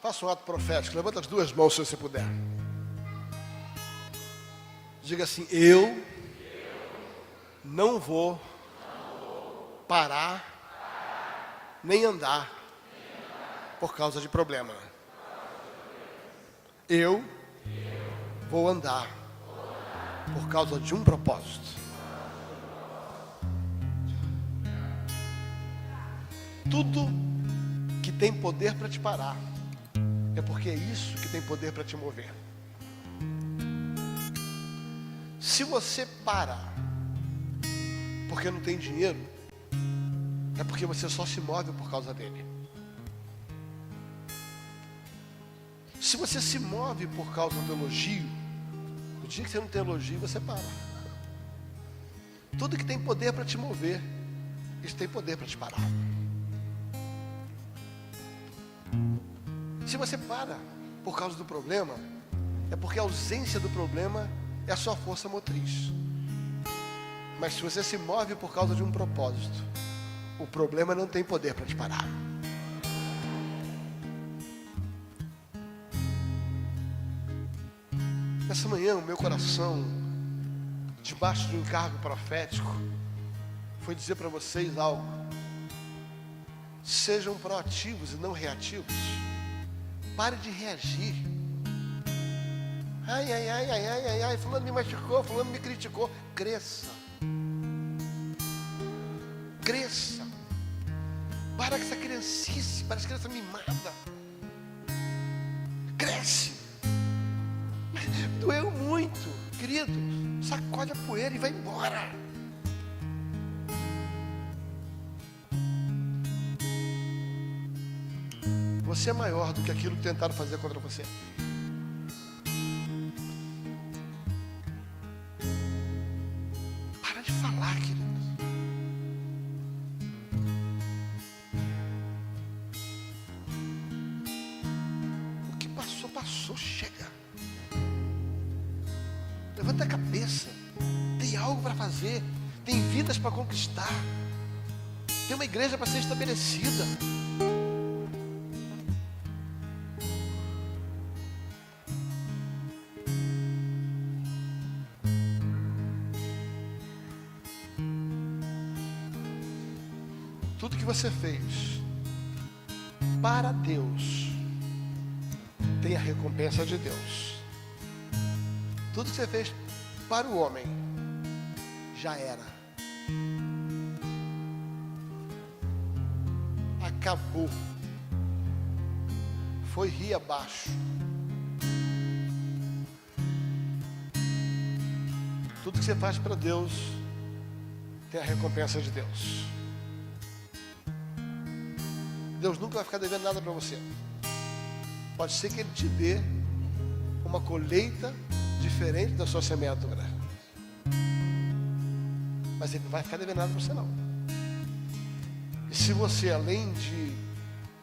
Faça um ato profético, levanta as 2 mãos se você puder. Diga assim, eu não vou parar nem andar por causa de problema. Eu vou andar por causa de um propósito. Tudo que tem poder para te parar, é porque é isso que tem poder para te mover. Se você para porque não tem dinheiro, é porque você só se move por causa dele. Se você se move por causa do elogio, no dia que você não tem elogio, você para. Tudo que tem poder para te mover, isso tem poder para te parar. Se você para por causa do problema, é porque a ausência do problema é a sua força motriz. Mas se você se move por causa de um propósito, o problema não tem poder para te parar. Nessa manhã, o meu coração, debaixo de um encargo profético, foi dizer para vocês algo. Sejam proativos e não reativos. Pare de reagir. Ai, fulano me machucou, fulano me criticou. Cresça. Cresça. Para com essa criancice, parece criança mimada. Cresce. Doeu muito, querido. Sacode a poeira e vai embora. Você é maior do que aquilo que tentaram fazer contra você. Para de falar, querido. passou, chega. Levanta a cabeça. Tem algo para fazer. Tem vidas para conquistar. Tem uma igreja para ser estabelecida. Tudo que você fez para Deus tem a recompensa de Deus. Tudo que você fez para o homem já era. Acabou. Foi rio abaixo. Tudo que você faz para Deus tem a recompensa de Deus. Deus nunca vai ficar devendo nada para você. Pode ser que Ele te dê uma colheita diferente da sua semeadura, mas Ele não vai ficar devendo nada para você não. E se você, além de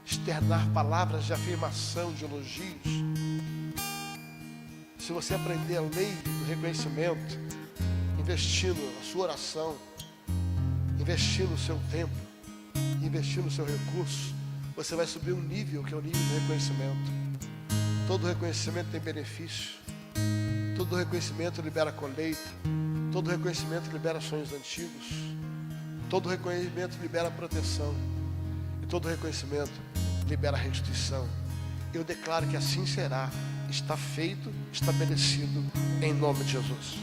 externar palavras de afirmação, de elogios, se você aprender a lei do reconhecimento, investindo na sua oração, investindo no seu tempo, investindo no seu recurso, você vai subir um nível, que é o nível do reconhecimento. Todo reconhecimento tem benefício. Todo reconhecimento libera colheita. Todo reconhecimento libera sonhos antigos. Todo reconhecimento libera proteção. E todo reconhecimento libera restituição. Eu declaro que assim será. Está feito, estabelecido, em nome de Jesus.